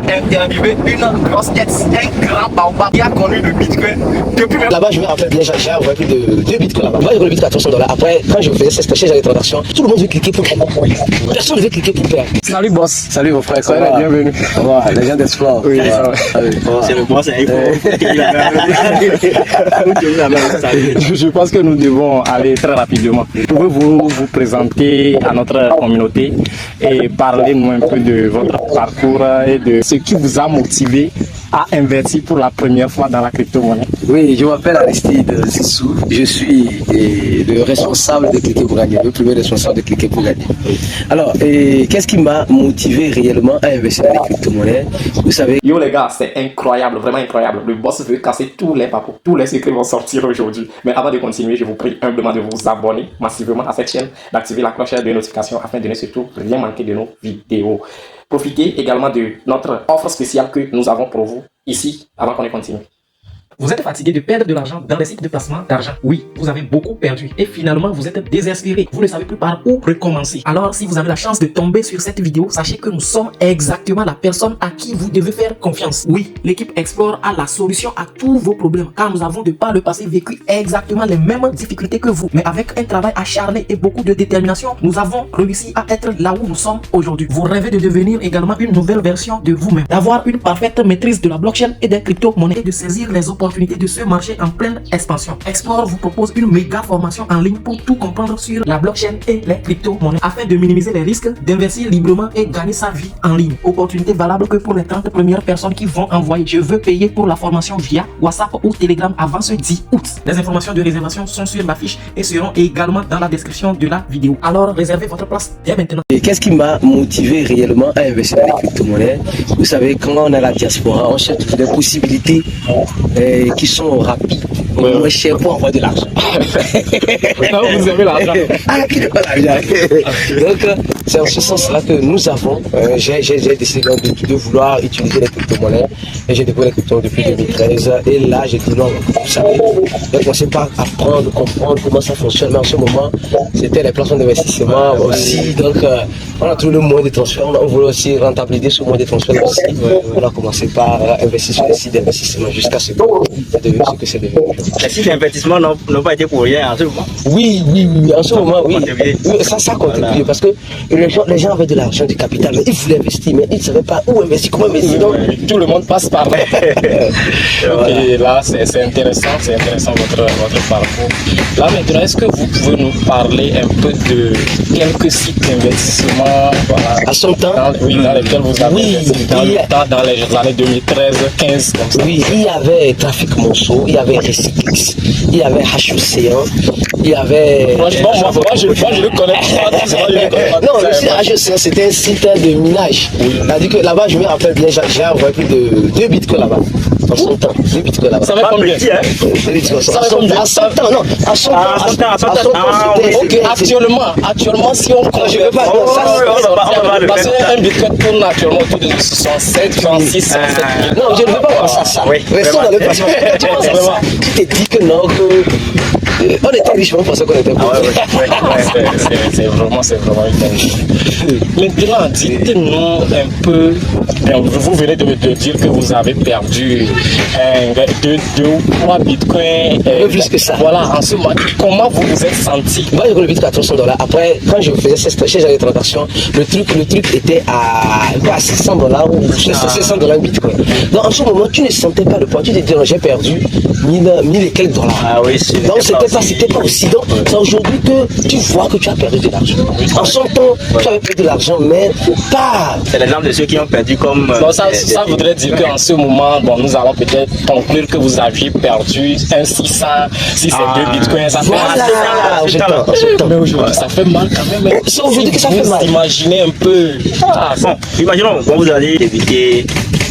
devait arriver une grosse caisse, un grand baobab qui a connu le bitcoin depuis même. Là-bas, je me rappelle bien, j'ai envoyé plus de 2 bitcoins là-bas. Moi, j'ai connu le bitcoin à $300. Après, quand je faisais cette chaîne de transaction, tout le monde veut cliquer pour gagner. Personne ne veut cliquer pour perdre. Salut, boss. Salut, mon frère. Soyez la bienvenue. Les gens d'Explore. Oui, c'est le boss, il faut. Je pense que nous devons aller très rapidement. Pouvez-vous vous présenter à notre communauté et parler-nous un peu de votre parcours et de ce qui vous a motivé à investir pour la première fois dans la crypto-monnaie? Oui, je m'appelle Aristide Sissou. Je suis le responsable de Cliquer pour gagner, le premier responsable de Cliquer pour gagner. Alors, qu'est-ce qui m'a motivé réellement à investir dans les crypto-monnaies? Vous savez... Yo les gars, c'est incroyable, vraiment incroyable. Le boss veut casser tous les papos, tous les secrets vont sortir aujourd'hui. Mais avant de continuer, je vous prie humblement de vous abonner massivement à cette chaîne, d'activer la cloche de notification afin de ne surtout rien manquer de nos vidéos. Profitez également de notre offre spéciale que nous avons pour vous ici avant qu'on continue. Vous êtes fatigué de perdre de l'argent dans les sites de placement d'argent? Oui, vous avez beaucoup perdu et finalement vous êtes désespéré. Vous ne savez plus par où recommencer. Alors si vous avez la chance de tomber sur cette vidéo, sachez que nous sommes exactement la personne à qui vous devez faire confiance. Oui, l'équipe Explore a la solution à tous vos problèmes car nous avons de par le passé vécu exactement les mêmes difficultés que vous. Mais avec un travail acharné et beaucoup de détermination, nous avons réussi à être là où nous sommes aujourd'hui. Vous rêvez de devenir également une nouvelle version de vous-même, d'avoir une parfaite maîtrise de la blockchain et des crypto-monnaies et de saisir les opportunités de ce marché en pleine expansion. Explore vous propose une méga formation en ligne pour tout comprendre sur la blockchain et les crypto-monnaies afin de minimiser les risques, d'investir librement et gagner sa vie en ligne. Opportunité valable que pour les 30 premières personnes qui vont envoyer "je veux payer" pour la formation via WhatsApp ou Telegram avant ce 10 août. Les informations de réservation sont sur la fiche et seront également dans la description de la vidéo. Alors réservez votre place dès maintenant. Et qu'est-ce qui m'a motivé réellement à investir dans les crypto-monnaies? Vous savez, quand on est à la diaspora, on cherche des possibilités qui sont rapides, moins chères pour avoir de l'argent. Vous avez l'argent. Ah, qui n'est pas l'argent. Donc, c'est en ce sens-là que nous avons, j'ai décidé de vouloir utiliser les crypto-monnaies et j'ai découvert les crypto depuis 2013 et là j'ai dit non, vous savez, j'ai commencé par apprendre, comprendre comment ça fonctionne, mais en ce moment, c'était les plateformes d'investissement aussi, donc on a trouvé le moyen de transfert, on voulait aussi rentabiliser ce moyen de transfert aussi, on a commencé par investir sur les sites d'investissement jusqu'à ce que c'est devenu. Les sites d'investissement n'ont pas été pour rien en ce moment. Oui, en ce moment, oui. Ça contribue parce que les gens avaient de l'argent, du capital, mais ils voulaient investir, mais ils ne savaient pas où investir, comment investir. Donc, tout le monde passe par là. Ok, là c'est intéressant votre parcours. Là maintenant, est-ce que vous pouvez nous parler un peu de quelques sites d'investissement à son temps, dans lesquels vous avez dans les années 2013, 15 comme ça? Oui, il y avait Trafic Monceau, il y avait Recyclix, il y avait HEC1, il y avait... Franchement, moi je le connais pas. Non, le site HEC1 c'était un site de minage. C'est-à-dire que là-bas, je me rappelle bien, j'ai envoyé plus de 2 bitcoins là-bas. En son temps, 2 bitcoins là-bas. Ça va combien? À 100 ans, non. À 100 ans. Ok, actuellement, si on compte, je ne veux pas dire ça. Parce qu'un bitcoin tourne actuellement autour de 67, 36, 67 000. Non, je ne veux pas penser à ça. Restons dans le passé. Tu penses à ça? Tu te dis que non, on était riches, on pensait qu'on était pauvres. C'est vraiment une. Maintenant, dites-nous un peu, vous venez de me dire que vous avez perdu 2 ou 3 bitcoins. Plus que ça. Voilà, en ce moment, comment vous vous êtes senti? Moi, j'ai connu le bitcoin à $300. Après, quand je faisais cette chaîne de transaction, le truc était à $600 ou $700 bitcoin. Donc, en ce moment, tu ne sentais pas le poids. Tu te dis, j'ai perdu 1000 et quelques dollars. Ah oui, donc, c'était pas aussi. Donc, c'est aujourd'hui que tu vois que tu as perdu de l'argent. En son temps, tu avais perdu de l'argent, mais pas. C'est l'exemple de ceux qui ont perdu comme. Bon, ça voudrait dire qu'en ce moment, bon, nous allons peut-être conclure que vous aviez perdu un 600, si c'est 2 bitcoins, ça fait mal. Mais aujourd'hui, ça fait mal quand même. C'est aujourd'hui que ça fait mal. Imaginez un peu. Bon, imaginons quand vous allez débuter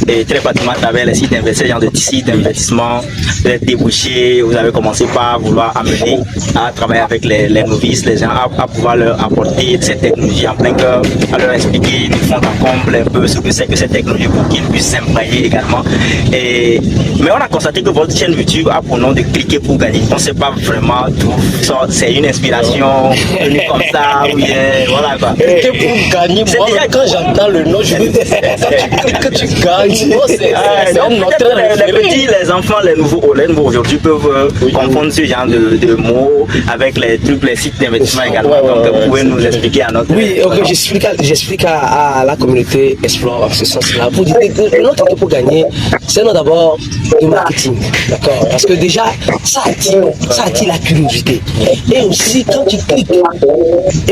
et très pratiquement à travers les sites d'investissement, genre de sites d'investissement, vous êtes débouché, vous avez commencé par vouloir amener à travailler avec les novices, les gens, à pouvoir leur apporter cette technologie en plein cœur, à leur expliquer de fond en comble un peu ce que c'est que cette technologie pour qu'ils puissent s'imprégner également. Mais on a constaté que votre chaîne YouTube a pour nom de Cliquer pour gagner. On ne sait pas vraiment d'où c'est une inspiration venue comme ça, ou bien voilà quoi. Cliquer pour gagner, moi quand j'entends le nom, je me dis que tu gagnes. C'est un autre les petits, les enfants, les nouveaux aujourd'hui peuvent confondre ce genre de mots avec les trucs, les sites d'investissement également. Donc vous pouvez nous expliquer à notre... Oui, ok, j'explique à la communauté Explore en ce sens-là. Pour dire que le nom Cliquer pour gagner, c'est non d'abord de marketing, d'accord? Parce que déjà, ça attire la curiosité. Et aussi, quand tu cliques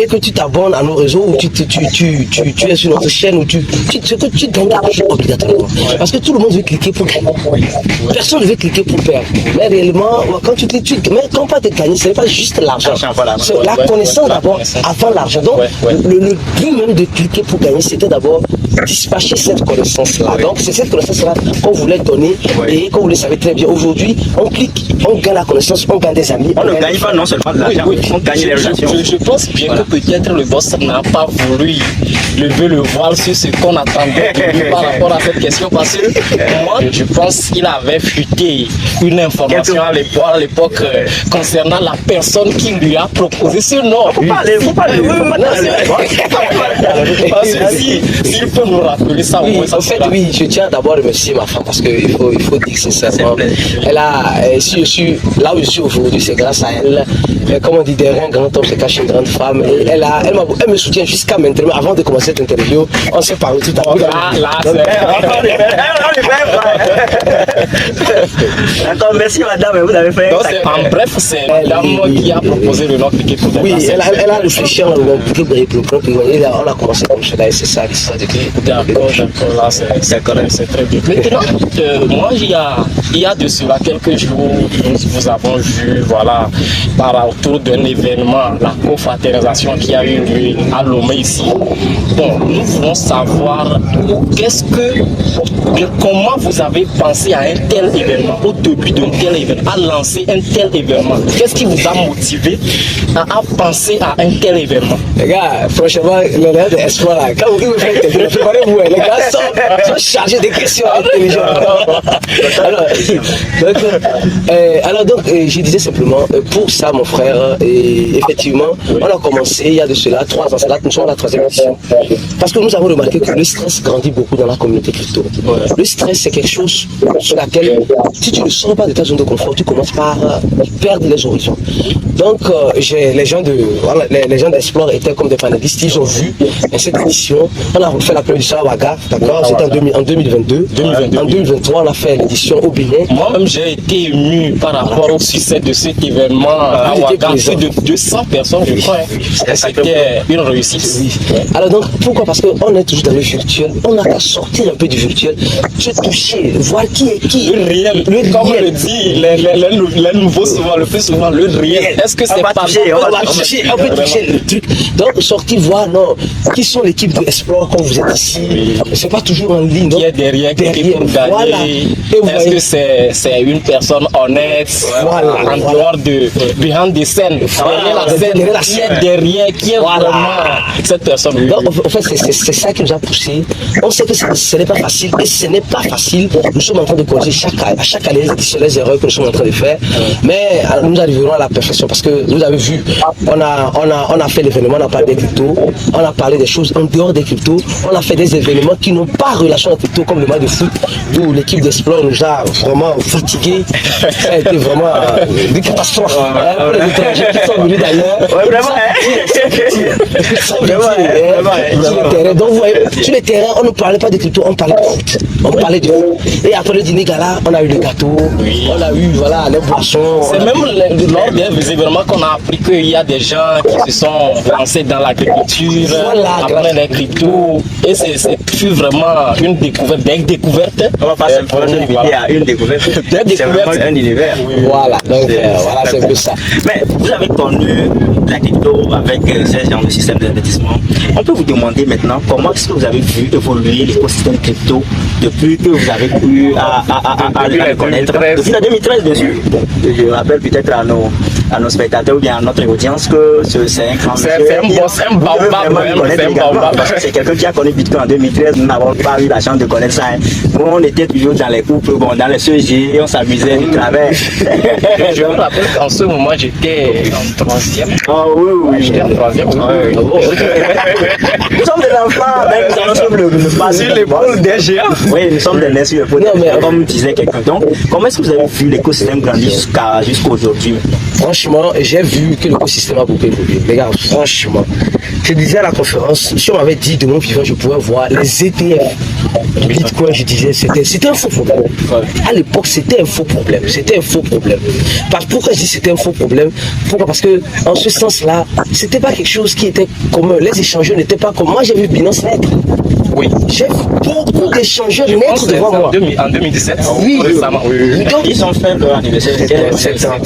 et que tu t'abonnes à nos réseaux, ou tu es sur notre chaîne, ou ce que tu gagnes obligatoirement. Parce que tout le monde veut cliquer pour gagner. Personne ne veut cliquer pour perdre. Mais réellement, quand tu cliques, mais quand pas de gagner, ce n'est pas juste l'argent. C'est la connaissance d'abord avant l'argent. Donc, le but même de cliquer pour gagner, c'était d'abord dispatcher cette connaissance-là. Donc, c'est cette connaissance-là qu'on voulait donner et comme vous le savez très bien, aujourd'hui, on clique, on gagne la connaissance, on gagne des amis. On ne gagne pas non seulement de l'argent, on gagne les relations. Je pense bien que peut-être le boss n'a pas voulu lever le voile sur ce qu'on attendait de lui par rapport à cette question, parce que moi, je pense qu'il avait fuité une information à l'époque concernant la personne qui lui a proposé ce nom. Faut parler. S'il faut nous rappeler ça, oui, en fait, oui, je tiens d'abord à remercier ma femme parce qu'il faut dire que c'est ça. Elle a, si je suis là où je suis aujourd'hui, c'est grâce à elle. Comme on dit, derrière un grand homme se cache une grande femme. Et elle me soutient jusqu'à maintenant. Avant de commencer cette interview, on s'est parlé tout à l'heure. D'accord, merci madame, vous avez fait. En bref, c'est madame qui a proposé le nom Cliquer pour gagner. Oui, elle a réfléchi en on a commencé comme cela et c'est ça l'histoire de Cliquer. D'accord, là c'est très bien. Maintenant, moi il y a de cela quelques jours, nous avons vu, voilà, autour d'un événement, la confraternisation qui a eu lieu à Lomé ici. Bon, nous voulons savoir comment vous avez pensé à un tel événement, au début d'un tel événement, à lancer un tel événement. Qu'est-ce qui vous a motivé à penser à un tel événement? Les gars, franchement, le rêve d'espoir là, quand vous faites préparez-vous, les gars sont chargés de questions intelligentes. Alors donc, je disais simplement, pour ça mon frère, et effectivement, on a commencé il y a de cela 3 ans, nous sommes à la 3e édition. Parce que nous avons remarqué que le stress grandit beaucoup dans la communauté crypto. Le stress, c'est quelque chose sur laquelle, si tu ne sors pas de ta zone de confort, tu commences par perdre les horizons. Donc, les gens d'Explore étaient comme des panélistes, ils ont vu cette édition. On a fait la première édition à Ouaga, d'accord? C'était en 2022. En 2023, on a fait l'édition au Bénin. Moi-même, j'ai été ému par rapport au succès de cet événement à Ouaga. Plus de 200 personnes, je crois. C'était une réussite. Oui. Alors donc, pourquoi? Parce qu'on est toujours dans le virtuel. On n'a qu'à sortir un peu du virtuel, se toucher, voir qui est qui. Le réel. Comme on le dit, les nouveaux souvent, le plus souvent, le réel. Est-ce que c'est pas toucher? On peut toucher le truc. Donc, sortir voir, non, qui sont l'équipe de Explore quand vous êtes ici. C'est pas toujours en ligne. Qui est derrière, qui est pour gagner. Voilà. Est-ce que c'est une personne honnête, en dehors de behind the scène, derrière la scène, qui est derrière, qui est vraiment cette personne? Donc, en fait, c'est ça qui nous a poussé. On sait que ce n'est pas facile, et ce n'est pas facile. Nous sommes en train de corriger à chaque année les erreurs que nous sommes en train de faire, mais nous arriverons à la perfection parce que vous avez vu, on a fait l'événement, on a parlé des cryptos, on a parlé des choses en dehors des cryptos, on a fait des événements qui n'ont pas relation à crypto, comme le match de foot où l'équipe d'Explore nous a vraiment fatigués. Ça a été vraiment une catastrophe. Pour les étrangers qui sont venus d'ailleurs, donc vous voyez, sur le terrain, on ne parlait pas de crypto, on parlait de foot. On parlait de foot. Et après le dîner gala, on a eu le gâteau, on a eu voilà, les boissons. C'est même lors des événements qu'on a appris qu'il y a des gens qui se sont lancés dans l'agriculture, après les cryptos. Et c'est vraiment une découverte, des découvertes. On va pas simplement se limiter à une découverte. C'est vraiment un univers. Voilà, donc voilà, c'est un peu ça. Mais vous avez connu la crypto avec ce genre de système d'investissement. On peut vous demander maintenant comment est-ce que vous avez vu évoluer l'écosystème crypto radio depuis que vous avez cru à les connaître? Depuis la 2013, bien sûr. Je rappelle peut-être à nos spectateurs ou bien à notre audience que c'est un grand monsieur. C'est un baobab. C'est quelqu'un qui a connu Bitcoin en 2013. Nous n'avons pas eu la chance de connaître ça. Nous, on était toujours dans les couples, dans les CG, et on s'amusait du travers. Je me rappelle qu'en ce moment, j'étais en 3e. Ah oui. J'étais en 3e. Nous sommes des enfants, nous sommes le pas sur l'épaule des géants. Oui, nous sommes des nez sur l'épaule des géants, comme disait quelqu'un. Donc, comment est-ce que vous avez vu l'écosystème grandir jusqu'à aujourd'hui? Franchement, j'ai vu que l'écosystème a beaucoup évolué. Les gars, franchement, je disais à la conférence, si on m'avait dit de mon vivant, je pouvais voir les ETF. Bitcoin, je disais, c'était un faux problème. À l'époque, c'était un faux problème. Pourquoi je dis c'était un faux problème? Pourquoi? Parce que, en ce sens-là, c'était pas quelque chose qui était commun. Les échangeurs n'étaient pas comme moi, j'ai vu Binance naître. Oui. J'ai vu beaucoup d'échangeurs naître devant moi. En 2017. Oui. Récemment. Oui. Donc, Ils ont fait leur anniversaire. 7 ans.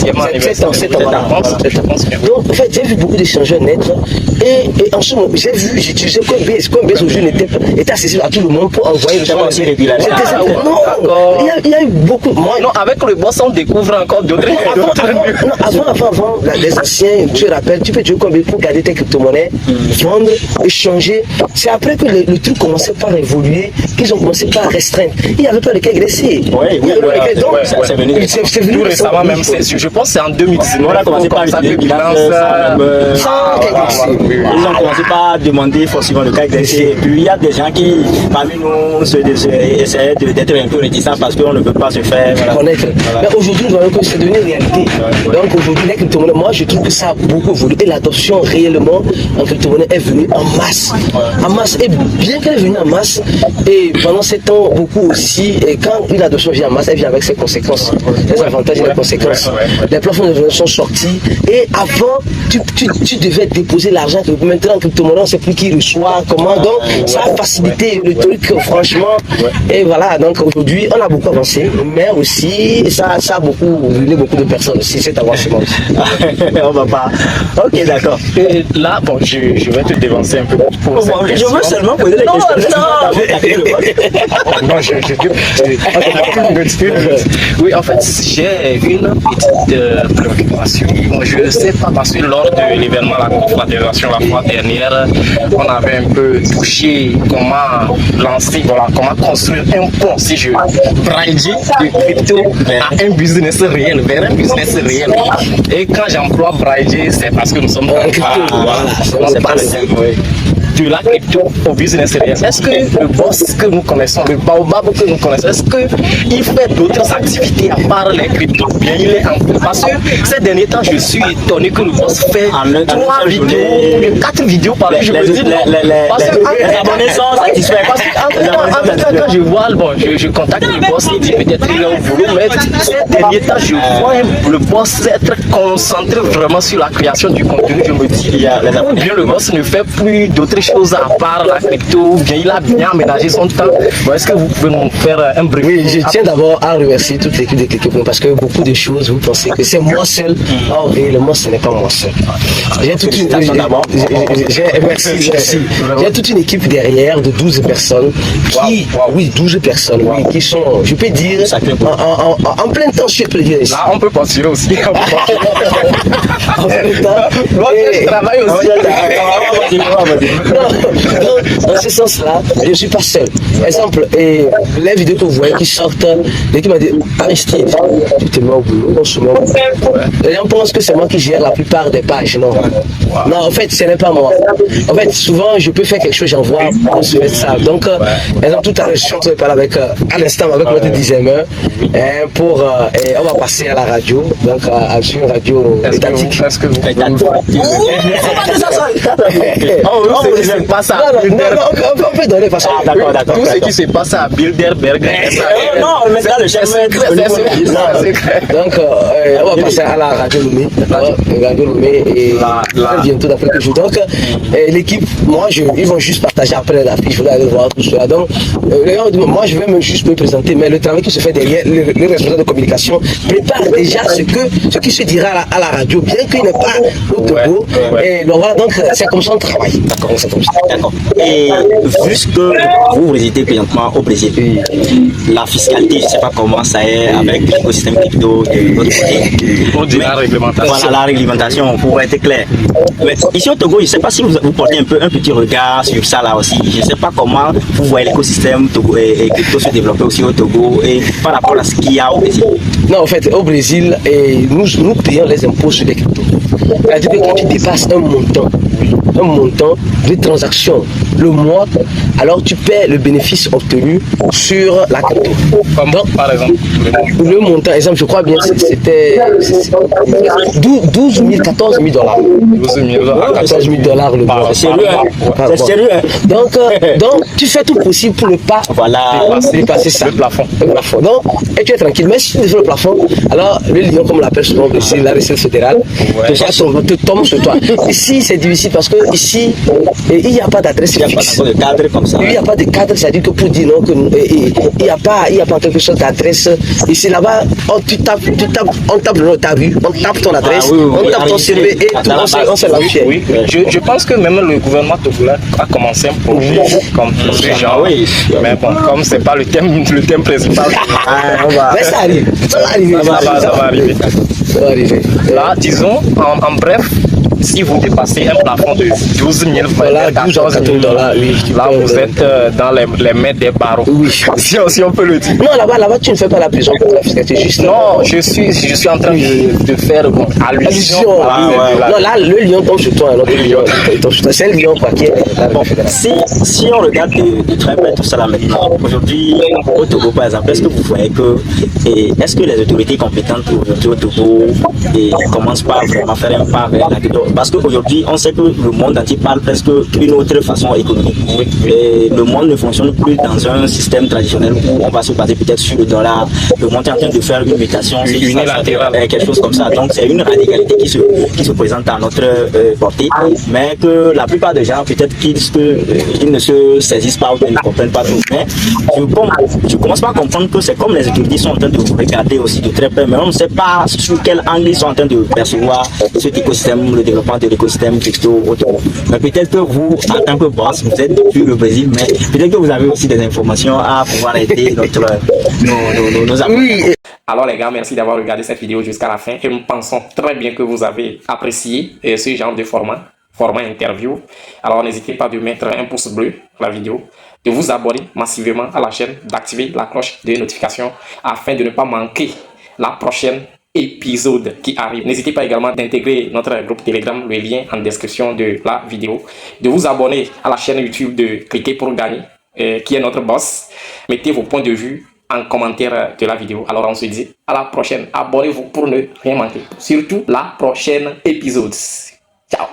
Donc, en fait, j'ai vu beaucoup d'échangeurs naître. Et en ce moment, j'ai vu, j'utilisais Coinbase. Coinbase aujourd'hui était accessible à tout le monde pour envoyer le aussi régulier. Non, il y a eu beaucoup. Non, avec le boss, on découvre encore d'autres. Avant, les anciens, tu te rappelles, tu peux jouer Coinbase pour garder tes crypto-monnaies, vendre, échanger. C'est après que le truc commençait par évoluer, qu'ils ont commencé par restreindre. Il n'y avait pas de cas graissé. C'est venu tout récemment, même. Je pense que c'est en 2019. On a commencé par utiliser Binance. Ils ont commencé par demander forcément le cas graissé. Et puis il y a des gens qui, parmi nous, essaient d'être un peu réticents parce qu'on ne peut pas se faire connaître. Mais aujourd'hui, nous voyons que c'est devenu réalité. Donc aujourd'hui, les crypto-monnaies, moi je trouve que ça a beaucoup évolué. Et l'adoption réellement en crypto-monnaie est venue en masse. Et bien qu'elle est venue en masse, et pendant 7 ans, beaucoup aussi, et quand une adoption vient en masse, elle vient avec ses conséquences. Les avantages et les conséquences. Les plafonds de sont sortis. Et avant, tu devais déposer l'argent. Maintenant, en crypto-monnaie, on ne sait plus qui reçoit, comment. Donc, ça a facilité le truc, franchement. Et voilà, donc aujourd'hui, on a beaucoup avancé, mais aussi, ça a beaucoup ruiné beaucoup de personnes aussi, cet avancement. On va pas. Ok, d'accord. Et là, bon, je vais te dévancer un peu pour cette question. Je veux seulement poser les questions. Non, oui, en fait, j'ai une petite préoccupation. Je ne sais pas, parce que lors de l'événement La Confédération la fois dernière, on avait un peu touché comment lancer, voilà, comment construire un pont, si je braille de crypto à un business réel, vers un business réel. Et quand j'emploie braille, c'est parce que nous sommes dans le passé. De la crypto au business réel. Est-ce que le boss que nous connaissons, le baobab que nous connaissons, est-ce qu'il fait d'autres activités à part les cryptos? Bien, il est en cours. Parce que ces derniers temps, je suis étonné que le boss fait 3 vidéos, 4 vidéos par jour. Je me dis, les abonnés sont satisfaits. Parce que quand je vois, bon, je contacte le boss, il dit peut-être qu'il est au boulot, mais ces derniers temps, je vois le boss être concentré vraiment sur la création du contenu. Je me dis, ou bien le boss ne fait plus d'autres choses à part la crypto, ou bien il a bien aménagé son temps. Bon, est-ce que vous pouvez nous faire un brief? Oui, je tiens d'abord à remercier toute l'équipe de Cliquez parce que beaucoup de choses, vous pensez que c'est moi seul. Or, réellement, ce n'est pas moi seul. J'ai toute une J'ai toute une équipe derrière de 12 personnes qui, oui, 12 personnes, oui, qui sont, je peux dire, en plein temps, je peux le dire ici. Là, on peut continuer aussi. En plein temps. Je travaille aussi. Dans ce sens-là, je ne suis pas seul. Exemple, les vidéos que vous voyez qui sortent, l'équipe m'a dit Aristide, tu te mets au boulot, on se met au boulot. Les gens pensent que c'est moi qui gère la plupart des pages. Non, non, en fait, ce n'est pas moi. En fait, souvent, je peux faire quelque chose, j'envoie, on se met ça. Donc, exemple, tout à l'heure, je suis en train de parler avec, à l'instant avec notre dixième pour, on va passer à la radio, donc à une radio étatique. Est-ce que vous c'est pas ça. On peut donner parce que tout ce qui se passe à Bilderberg. Non, mais là, le chef, donc, on va passer à la radio Lomé. Radio Lomé et bientôt d'après que je joue. Donc, l'équipe, moi, ils vont juste partager après la fiche. Vous allez voir tout cela. Donc, moi, je vais juste me présenter, mais le travail qui se fait derrière, le responsable de communication prépare déjà ce qui se dira à la radio, bien qu'il n'est pas au Togo. Et donc, voilà, donc, c'est comme ça qu'on travaille. D'accord, D'accord. Et vu que vous résidez présentement au Brésil, la fiscalité, je ne sais pas comment ça est avec l'écosystème crypto de votre côté. Pour dire la réglementation. Voilà la réglementation, pour être clair. Mais ici au Togo, je ne sais pas si vous portez un petit regard sur ça là aussi. Je ne sais pas comment vous voyez l'écosystème et crypto se développer aussi au Togo et par rapport à ce qu'il y a au Brésil. Non, en fait, au Brésil, nous payons les impôts sur les cryptos. C'est-à-dire que quand tu dépasses un montant de transaction le mois, alors tu paies le bénéfice obtenu sur la crypto. Donc, par exemple, le montant, exemple, je crois bien c'était 12 000, 14 000 dollars. 12 000 14 000 dollars le mois. C'est sérieux, hein? C'est sérieux, hein? Donc, tu fais tout possible pour ne pas dépasser ça. Le plafond. Donc, et tu es tranquille. Mais si tu défais le plafond, alors le lion, comme on l'appelle souvent, c'est la recette fédérale, te tombe sur toi. Ici, c'est difficile parce que ici, il n'y a pas d'adresse fixe. Il n'y a pas de cadre comme ça. Il n'y a pas de cadre, c'est-à-dire que pour dire non, il n'y a pas quelque chose d'adresse. Ici, là-bas, on tape le nom, t'as vu, on tape ton adresse, on tape ton CV et tout, on se lance. Oui, je pense que même le gouvernement togolais a commencé un projet comme ce genre. Oui. Mais bon, comme c'est pas le thème principal, Mais ça arrive, ça va arriver. ça va arriver. Ça va arriver. Là, disons, en bref, si vous dépassez un plafond de 12 000, Voilà, 12 à 14 dollars, oui. Là, vous êtes dans les mains des barreaux. Oui. Si on peut le dire. Non, là-bas, tu ne fais pas la prison pour la fiscalité, juste. Non, je suis en train de faire allusion. Non, là, le lion tombe sur toi, alors le lion tombe sur toi. C'est le lion, quoi, qui est Si on regarde de très près tout ça là maintenant, aujourd'hui au Togo par exemple, est-ce que vous voyez est-ce que les autorités compétentes aujourd'hui au Togo commencent pas vraiment à faire un pas vers la crypto? Parce qu'aujourd'hui on sait que le monde entier parle presque d'une autre façon économique. Et le monde ne fonctionne plus dans un système traditionnel où on va se baser peut-être sur le dollar. Le monde est en train de faire une mutation unilatérale, quelque chose comme ça. Donc c'est une radicalité qui se présente à notre portée, mais que la plupart des gens peut-être qu'ils ne se saisissent pas ou qu'ils ne comprennent pas tout. Mais je commence pas à comprendre que c'est comme les autorités sont en train de regarder aussi de très près, mais on ne sait pas sur quel angle ils sont en train de percevoir cet écosystème, le développement de l'écosystème crypto autour. Mais peut-être que vous, en tant que boss, vous êtes depuis le Brésil, mais peut-être que vous avez aussi des informations à pouvoir aider nos amis. Oui. Alors les gars, merci d'avoir regardé cette vidéo jusqu'à la fin et nous pensons très bien que vous avez apprécié ce genre de format interview. Alors n'hésitez pas de mettre un pouce bleu à la vidéo, de vous abonner massivement à la chaîne, d'activer la cloche de notification afin de ne pas manquer la prochaine épisode qui arrive. N'hésitez pas également d'intégrer notre groupe Telegram, le lien en description de la vidéo, de vous abonner à la chaîne YouTube de Cliquer pour gagner, qui est notre boss. Mettez vos points de vue en commentaire de la vidéo. Alors on se dit à la prochaine. Abonnez-vous pour ne rien manquer. Surtout la prochaine épisode. Ciao.